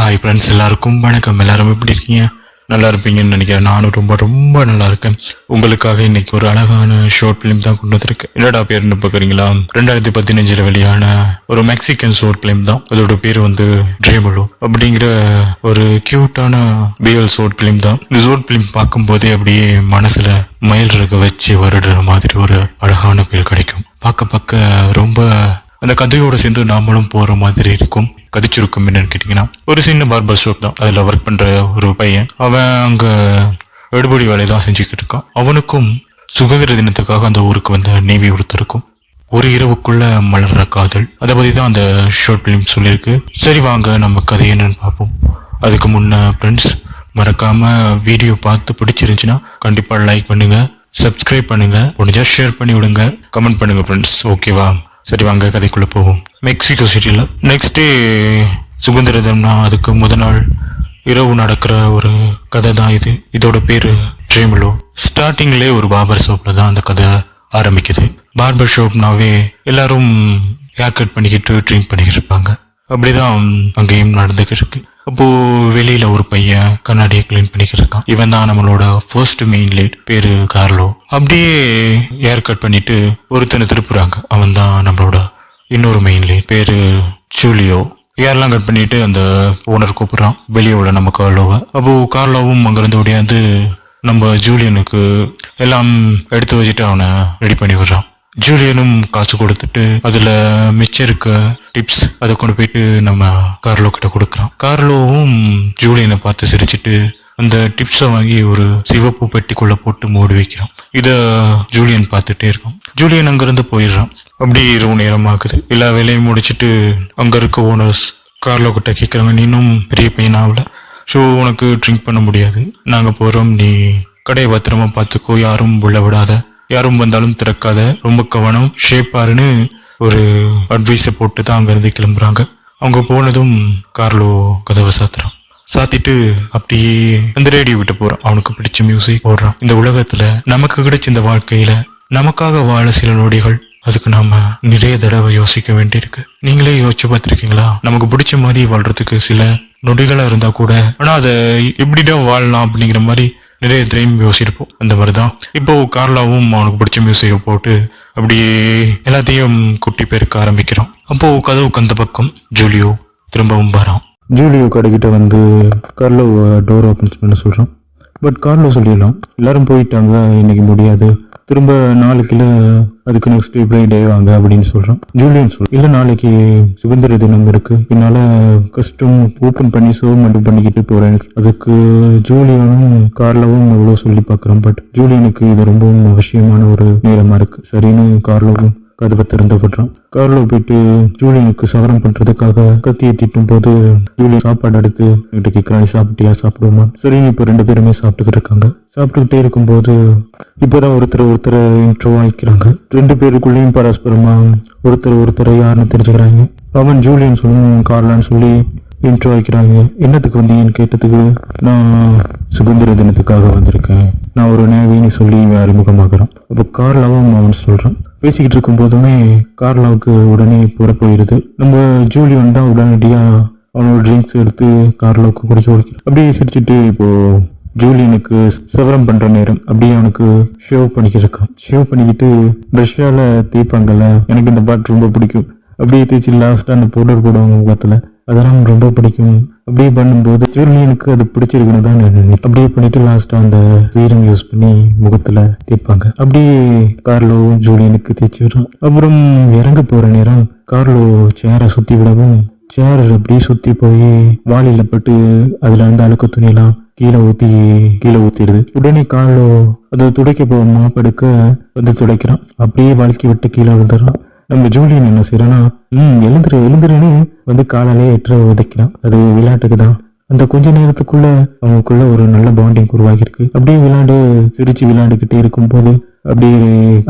Hi friends, எல்லாருக்கும் வணக்கம். எல்லாரும் எப்படி இருக்கீங்க? நல்லா இருப்பீங்கன்னு நினைக்கிறேன். நானும் ரொம்ப ரொம்ப நல்லா இருக்கேன். உங்களுக்காக இன்னைக்கு ஒரு அழகான ஷார்ட் ஃபிலிம் தான் கொண்டு வந்திருக்கேன். என்னடா பேருன்னு பார்க்குறீங்களா? 2015 வெளியான ஒரு மெக்சிகன் ஷார்ட் ஃபிலிம் தான். அதோட பேர் வந்து ட்ரீமலோ அப்படிங்கிற ஒரு கியூட்டான பிஎல் ஷார்ட் ஃபிலிம் தான். இந்த ஷார்ட் ஃபிலிம் பார்க்கும்போதே அப்படியே மனசுல மயில் இருக்க வச்சு வருடுற மாதிரி ஒரு அழகான ஃபீல் கிடைக்கும். பார்க்க ரொம்ப அந்த கதையோட சேர்ந்து நாமளும் போற மாதிரி இருக்கும். கதைச்சிருக்கும் என்னன்னு கேட்டீங்கன்னா, ஒரு சின்ன பார்பர் ஷாப் தான். அதுல ஒர்க் பண்ற ஒரு பையன், அவன் அங்க எடுபடி வேலையை தான் செஞ்சுக்கிட்டு இருக்கான். அவனுக்கும் சுதந்திர தினத்துக்காக அந்த ஊருக்கு வந்த நேவி ஒருத்தருக்கும் ஒரு இரவுக்குள்ள மலர்ற காதல். அதை பத்தி தான் அந்த ஷார்ட் பிலிம் சொல்லியிருக்கு. சரி, வாங்க நம்ம கதை என்னன்னு பார்ப்போம். அதுக்கு முன்ன ஃப்ரெண்ட்ஸ், மறக்காம வீடியோ பார்த்து பிடிச்சிருந்துச்சுன்னா கண்டிப்பா லைக் பண்ணுங்க, சப்ஸ்கிரைப் பண்ணுங்க, முடிஞ்சா ஷேர் பண்ணி விடுங்க, கமெண்ட் பண்ணுங்க ஃப்ரெண்ட்ஸ். ஓகேவா? சரி, வாங்க கதைக்குள்ள போவோம். மெக்சிகோ சிட்டியில் நெக்ஸ்ட் டே சுதந்திர தினம்னா அதுக்கு முதல் நாள் இரவு நடக்கிற ஒரு கதை தான் இது. இதோட பேரு ட்ரீமலோ. ஸ்டார்டிங்லேயே ஒரு பார்பர் ஷாப்ல தான் அந்த கதை ஆரம்பிக்குது. பார்பர் ஷாப்னாவே எல்லாரும் ஹேர் கட் பண்ணிக்கிட்டு ட்ரிம் பண்ணிக்கிட்டு இருப்பாங்க. அப்படிதான் அங்கேயும் நடந்துக்கிட்டு இருக்கு. அப்போ வெளியில ஒரு பையன் கண்ணாடியை கிளீன் பண்ணிக்கிட்டு இருக்கான். இவன் தான் நம்மளோட ஃபர்ஸ்ட் மெயின் லீட், பேரு கார்லோ. அப்படியே ஹேர் கட் பண்ணிட்டு ஒருத்தனை திருப்புறாங்க. அவன் தான் நம்மளோட இன்னொரு மெயின் லீட், பேரு ஜூலியோ. ஹேர்லாம் கட் பண்ணிட்டு அந்த ஓனர் கூப்பிடுறான் வெளியே உள்ள நம்ம கார்லோவை. அப்போ கார்லோவும் அங்கிருந்து ஓடியாந்து நம்ம ஜூலியனுக்கு எல்லாம் எடுத்து வச்சுட்டு அவனை ரெடி பண்ணி விடுறான். ஜூலியனும் காசு கொடுத்துட்டு அதுல மிச்சம் இருக்க டிப்ஸ் அதை கொண்டு போயிட்டு நம்ம கார்லோ கிட்ட கொடுக்குறான். கார்லோவும் ஜூலியனை பார்த்து சிரிச்சிட்டு அந்த டிப்ஸை வாங்கி ஒரு சிவப்பு பெட்டிக்குள்ள போட்டு மூடி வைக்கிறான். இத ஜூலியன் பார்த்துட்டே இருக்கான். ஜூலியன் அங்கிருந்து போயிடுறான். அப்படி இரவு நேரம் ஆகுது. எல்லா வேலையும் முடிச்சுட்டு அங்க இருக்க ஓனர்ஸ் கார்லோ கிட்ட கேட்கறாங்க, நீ இன்னும் பெரிய பையன் ஆகல, ஸோ உனக்கு ட்ரிங்க் பண்ண முடியாது, நாங்க போறோம், நீ கடையை பத்திரமா பார்த்துக்கோ, யாரும் உள்ள விடாத, யாரும் வந்தாலும் திறக்காத, ரொம்ப கவனம், ஷேப்பாருன்னு ஒரு அட்வைஸை போட்டு தான் அங்கிருந்து கிளம்புறாங்க. அவங்க போனதும் கார்லோ கதவை சாத்துறான். சாத்திட்டு அப்படியே அந்த ரேடியோ கிட்ட போறான். அவனுக்கு பிடிச்ச மியூசிக் போடுறான். இந்த உலகத்துல நமக்கு கிடைச்ச இந்த வாழ்க்கையில நமக்காக வாழ சில நொடிகள், அதுக்கு நாம நிறைய தடவை யோசிக்க வேண்டியிருக்கு. நீங்களே யோசிச்சு பார்த்திருக்கீங்களா? நமக்கு பிடிச்ச மாதிரி வாழ்றதுக்கு சில நொடிகளா இருந்தா கூட, ஆனா அதை எப்படிதான் வாழலாம் அப்படிங்கிற மாதிரி நிறைய டைம் யோசிச்சிருப்போம். அந்த மாதிரிதான் இப்போ கார்லாவும் அவனுக்கு பிடிச்ச மியூசிக்கை போட்டு அப்படியே எல்லாத்தையும் குட்டி பெருக்க ஆரம்பிக்கிறான். அப்போ கதவுக்கு அந்த பக்கம் ஜூலியோ திரும்பவும் வரான். ஜூலியோ கடைக்கிட்ட வந்து கார்லோ டோர் ஓப்பன் பண்ண சொல்றான். பட் கார்லோ சொல்லிடலாம், எல்லாரும் போயிட்டாங்க, இன்னைக்கு முடியாது, திரும்ப நாளைக்குல அதுக்கு நெக்ஸ்ட் டே ஃப்ரைடே வாங்க அப்படின்னு சொல்றான். ஜூலியன் இல்ல, நாளைக்கு சுதந்திர தினம் இருக்கு, என்னால கஸ்டம் ஓப்பன் பண்ணி சர்வ் மட்டும் பண்ணிக்கிட்டு போறேன். அதுக்கு ஜூலியனும் கார்லோவும் எவ்வளவு சொல்லி பாக்குறான். பட் ஜூலியனுக்கு இது ரொம்பவும் அவசியமான ஒரு நேரமா இருக்கு. சரின்னு கார்லோவும் கதவை திறந்து விடுறான். கார்லோ போயிட்டு ஜூலியனுக்கு சவரம் பண்றதுக்காக கத்தியை திட்டும் போது ஜூலியன் சாப்பாடு எடுத்து கிட்ட கேட்கறான், சாப்பிட்டியா, சாப்பிடுவோமா? சரின்னு இப்போ 2 பேருமே சாப்பிட்டுக்கிட்டு இருக்காங்க. சாப்பிட்டுக்கிட்டே இருக்கும்போது இப்போதான் ஒருத்தர் இன்ட்ரோ ஆயிக்கிறாங்க. 2 பேருக்குள்ளேயும் பரஸ்பரமா ஒருத்தர் யாருன்னு தெரிஞ்சுக்கிறாங்க. அவன் ஜூலியன் சொல்லணும் கார்லான்னு சொல்லி இன்ட்ரோ ஆயிக்கிறாங்க. என்னத்துக்கு வந்தீங்கன்னு கேட்டதுக்கு, நான் சுதந்திர தினத்துக்காக வந்திருக்கேன், நான் ஒரு நேவின்னு சொல்லி அறிமுகமாகறான். அப்போ கார்லாவும் அவன் சொல்றான். பேசிக்கிட்டு இருக்கும் போதுமே கார்லாவுக்கு உடனே புற போயிடுது. நம்ம ஜூலியன் தான் உடனடியா அவனோட ட்ரிங்க்ஸ் எடுத்து கார்லாவுக்கு குடிக்க. அப்படியே சிரிச்சுட்டு இப்போ ஜூலியனுக்கு சவரம் பண்ற நேரம். அப்படியே அவனுக்கு ஷேவ் பண்ணிக்கிட்டு இருக்கான். ஷேவ் பண்ணிக்கிட்டு ப்ரஷ்ஷால தேய்ப்பாங்கல்ல, எனக்கு இந்த பாட்டு ரொம்ப பிடிக்கும். அப்படியே தேய்ச்சி லாஸ்டா அந்த பவுடர் போடுவாங்க முகத்துல, அதெல்லாம் ரொம்ப பிடிக்கும். அப்படியே பண்ணும்போது ஜூலியனுக்கு அது பிடிச்சிருக்குன்னு தான் நினைக்கிறேன். அப்படியே பண்ணிட்டு லாஸ்டா அந்த சீரம் யூஸ் பண்ணி முகத்துல தேய்ப்பாங்க. அப்படியே கார்லோ ஜூலியனுக்கு தேய்ச்சி விடுறான். அப்புறம் இறங்க போற நேரம் கார்லோ சேரை சுத்தி விடவும் சேர் அப்படியே சுத்தி போய் வாளியில பட்டு அதுல இருந்து அழுக்கு துணியெல்லாம் கீழே ஊத்திடுது. உடனே கார்லோ அதை துடைக்க போவோம், மாப்படுக்க வந்து துடைக்கிறான். அப்படியே வழுக்கி விட்டு கீழே விழுந்துடுறான். நம்ம ஜூலியன் என்ன செய்யறான்னா, எழுந்துருன்னு வந்து காலாலே ஏற்ற உதைக்கிறான். அது விளையாட்டுக்கு தான். அந்த கொஞ்ச நேரத்துக்குள்ள அவங்களுக்குள்ள ஒரு நல்ல பாண்டிங் உருவாகிருக்கு. அப்படியே சிரிச்சு விளையாண்டுக்கிட்டே இருக்கும் போது அப்படியே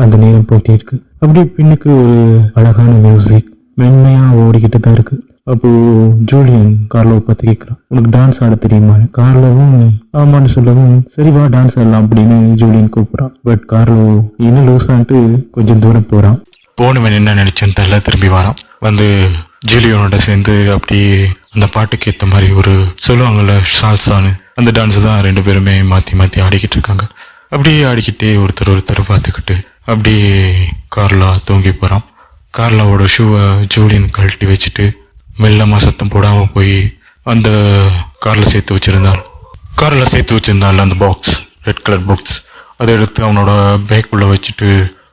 அந்த நேரம் போயிட்டே இருக்கு. அப்படியே பின்னுக்கு ஒரு அழகான மியூசிக் மென்மையா ஓடிக்கிட்டு தான் இருக்கு. அப்போ ஜூலியன் கார்லோவை பார்த்து கேட்கிறான், உனக்கு டான்ஸ் ஆட தெரியுமா? கார்லோவும் ஆமான்னு சொல்லவும், சரி வா டான்ஸ் ஆடலாம் அப்படின்னு ஜூலியன் கூப்பிடுறான். பட் கார்லோ இன்னும் லூஸான்ட்டு கொஞ்சம் தூரம் போறான். போனவன் என்ன நினைச்சேன்னு தெரியல, திரும்பி வரான். வந்து ஜூலியனோட சேர்ந்து அப்படியே அந்த பாட்டுக்கு ஏற்ற மாதிரி ஒரு சொல்லுவாங்கள்ல ஷால்சான்னு அந்த டான்ஸ் தான் ரெண்டு பேருமே மாற்றி மாற்றி ஆடிக்கிட்டு இருக்காங்க. அப்படியே ஆடிக்கிட்டே ஒருத்தர் பார்த்துக்கிட்டு அப்படியே கார்லா தூங்கி போகிறான். கார்லாவோட ஷூவை ஜூலியன் கழட்டி வச்சுட்டு மெல்லமாக சத்தம் போடாமல் போய் அந்த காரில் சேர்த்து வச்சிருந்தாள் அந்த பாக்ஸ், ரெட் கலர் பாக்ஸ், அதை எடுத்து அவனோட பேக்குள்ளே வச்சுட்டு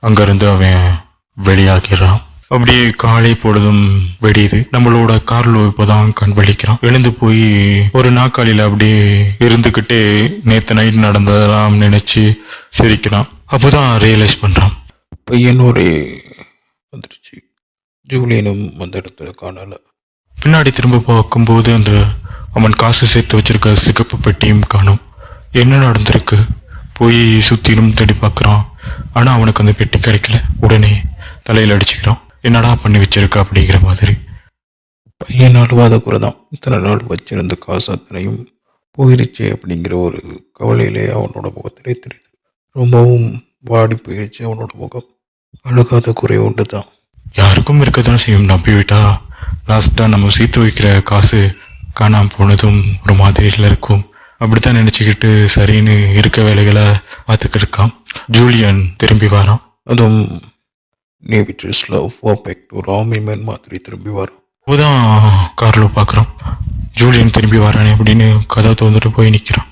அங்கேருந்து அவன் வெளியாகிறான். அப்படியே காலை பொழுதும் வெடியுது. நம்மளோட கார்லோ இப்போதான் கண் வலிக்கிறான். எழுந்து போய் ஒரு நாற்காலியில் அப்படியே இருந்துக்கிட்டே நேற்று நைட் நடந்ததெல்லாம் நினைச்சு சிரிக்கிறான். அப்போதான் ரியலைஸ் பண்றான், பையனோட வந்துருச்சு. ஜூலியனும் அந்த இடத்துல காணல. பின்னாடி திரும்ப பார்க்கும்போது அந்த அவன் காசு சேர்த்து வச்சிருக்க சிகப்பு பெட்டியும் காணும். என்ன நடந்திருக்கு? போய் சுத்திலும் தேடி பார்க்குறான். ஆனால் அவனுக்கு அந்த பெட்டி கிடைக்கல. உடனே தலையில் அடிச்சுக்கிறான். என்னடா பண்ணி வச்சிருக்க அப்படிங்கிற மாதிரி. பையன் அழுவாத குறை தான். இத்தனை நாள் வச்சிருந்த காசு அத்தனையும் போயிருச்சு அப்படிங்கிற ஒரு கவலையிலே அவனோட முகத்திலே தெரியுது. ரொம்பவும் வாடி போயிருச்சு அவனோட முகம். அழுகாத குறை ஒன்று தான். யாருக்கும் இருக்கத்தான் செய்யும். நம்பிவிட்டா லாஸ்ட்டாக நம்ம சேர்த்து வைக்கிற காசு காணாமல் போனதும் ஒரு மாதிரியில் இருக்கும். அப்படித்தான் நினச்சிக்கிட்டு சரின்னு இருக்க வேலைகளை பார்த்துக்கிட்டு இருக்கான். ஜூலியன் திரும்பி வரான். அதுவும் நேவி ட்ரெஸ்ல பர்ஃபெக்ட் ஒரு ஆர்மி மேன் மாதிரி திரும்பி வரான். அப்போதான் கார்லோ பார்க்குறான். ஜூலியன் திரும்பி வரானே அப்படின்னு கதை திறந்துட்டு போய் நிற்கிறான்.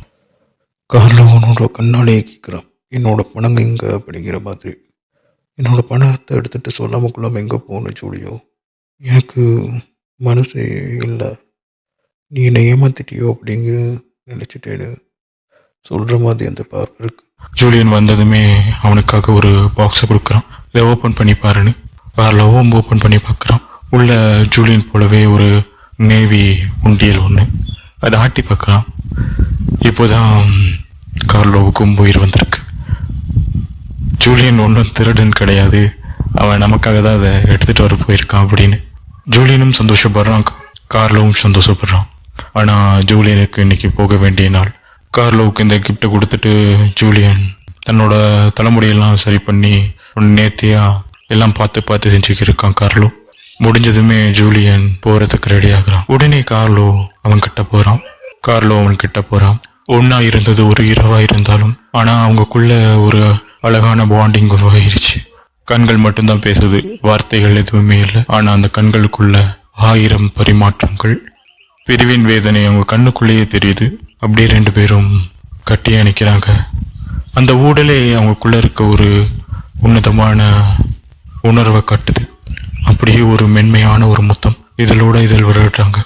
கார்லோ அவனோட கண்ணாலேயே கேட்குறான், என்னோட பணம் எங்கே அப்படிங்கிற மாதிரி. என்னோட பணத்தை எடுத்துகிட்டு சொல்லாமல் கொள்ளாமல் எங்கே போகணும் ஜூலியோ? எனக்கு மனசு இல்லை, நீ என்னை ஏமாத்திட்டியோ அப்படிங்கிற நினச்சிட்டேன்னு சொல்கிற மாதிரி அந்த பார்வை இருக்கு. ஜூலியன் வந்ததுமே அவனுக்காக ஒரு பாக்ஸை கொடுக்குறான். இதை ஓப்பன் பண்ணி பாருன்னு. கார்லோவும் ஓப்பன் பண்ணி பார்க்குறான். உள்ள ஜூலியன் போலவே ஒரு நேவி உண்டியல் ஒன்று. அதை ஆட்டி பார்க்குறான். இப்போதான் கார்லோவுக்கும் உயிர் வந்திருக்கு. ஜூலியன் ஒன்றும் திருடன் கிடையாது, அவன் நமக்காக தான் அதை எடுத்துகிட்டு வர போயிருக்கான் அப்படின்னு ஜூலியனும் சந்தோஷப்படுறான், கார்லோவும் சந்தோஷப்படுறான். ஆனால் ஜூலியனுக்கு இன்னைக்கு போக வேண்டிய நாள். கார்லோவுக்கு இந்த கிஃப்டை கொடுத்துட்டு ஜூலியன் தன்னோட தலைமுடியெல்லாம் சரி பண்ணி நேர்த்தியா எல்லாம் பார்த்து செஞ்சுக்கிட்டு இருக்கான். கார்லோ முடிஞ்சதுமே ஜூலியன் போகிறதுக்கு ரெடி ஆகுறான். உடனே கார்லோ அவன் கிட்ட போகிறான். ஒன்றா இருந்தது ஒரு இரவாக இருந்தாலும் ஆனால் அவங்கக்குள்ள ஒரு அழகான பாண்டிங் உருவாயிருச்சு. கண்கள் மட்டும்தான் பேசுது, வார்த்தைகள் எதுவுமே இல்லை. ஆனால் அந்த கண்களுக்குள்ள 1000 பரிமாற்றங்கள். பிரிவின் வேதனை அவங்க கண்ணுக்குள்ளேயே தெரியுது. அப்படியே ரெண்டு பேரும் கட்டி அணைக்கிறாங்க. அந்த ஊடலே அவங்களுக்குள்ள இருக்க ஒரு உன்னதமான உணர்வை காட்டுது. அப்படியே ஒரு மென்மையான ஒரு முத்தம் இதழ் விளையாடுறாங்க.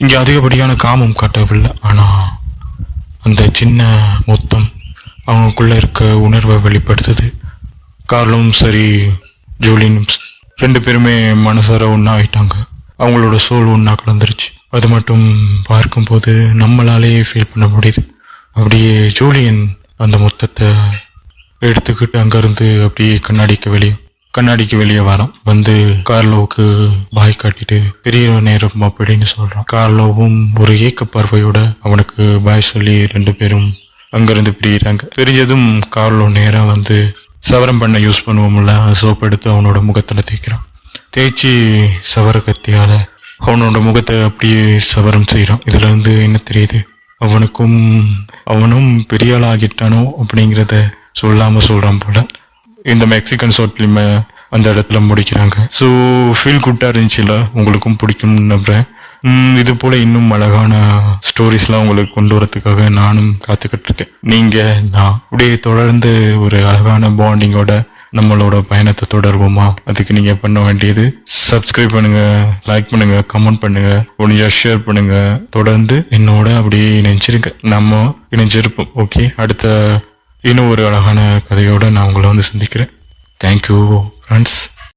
இங்கே அதிகப்படியான காமம் காட்டவில்லை, ஆனால் அந்த சின்ன முத்தம் அவங்களுக்குள்ள இருக்க உணர்வை வெளிப்படுத்துது. கார்லும் சரி ஜூலியனும் ரெண்டு பேருமே மனசார ஒன்றா ஆயிட்டாங்க. அவங்களோட சோல் ஒன்றா கலந்துருச்சு. அது மட்டும் பார்க்கும்போது நம்மளாலேயே ஃபீல் பண்ண முடியுது. அப்படியே ஜூலியன் அந்த முத்தத்தை எடுத்துக்கிட்டு அங்கேருந்து அப்படியே கண்ணாடிக்கு வெளியே வரான். வந்து கார்லோவுக்கு பாய் காட்டிட்டு பெரிய நேரம் அப்படின்னு சொல்கிறான். கார்லோவும் ஒரு ஏக்க பார்வையோட அவனுக்கு பாய் சொல்லி ரெண்டு பேரும் அங்கேருந்து பிரிகிறாங்க. பிரிஞ்சதும் கார்லோ நேராக வந்து சவரம் பண்ண யூஸ் பண்ணுவோம்ல, சோப்பு எடுத்து அவனோட முகத்தில் தேய்ச்சி சவர கத்தியால் அவனோட முகத்தை அப்படியே சவரம் செய்கிறான். இதுல இருந்து என்ன தெரியுது, அவனும் பெரிய ஆள் ஆகிட்டானோ அப்படிங்கிறத சொல்றான் போல. இந்த மெக்சிகன் ஷார்ட் ஃபிலிமை அந்த இடத்துல முடிக்கிறாங்க. ஸோ ஃபீல் குட்டாக இருந்துச்சுல, உங்களுக்கும் பிடிக்கும்னு நம்புறேன். இது போல இன்னும் அழகான ஸ்டோரிஸ்லாம் உங்களுக்கு கொண்டு வரதுக்காக நானும் காத்துக்கிட்டு இருக்கேன். நான் அப்படியே தொடர்ந்து ஒரு அழகான பாண்டிங்கோட நம்மளோட பயணத்தை தொடர்வோமா? அதுக்கு நீங்க பண்ண வேண்டியது சப்ஸ்கிரைப் பண்ணுங்க, லைக் பண்ணுங்க, கமெண்ட் பண்ணுங்க, முடிஞ்சா ஷேர் பண்ணுங்க. தொடர்ந்து என்னோட அப்படியே நம்ம இணைஞ்சிருப்போம். ஓகே, அடுத்த இன்னும் ஒரு அழகான கதையோட நான் உங்களை வந்து சந்திக்கிறேன். Thank you friends.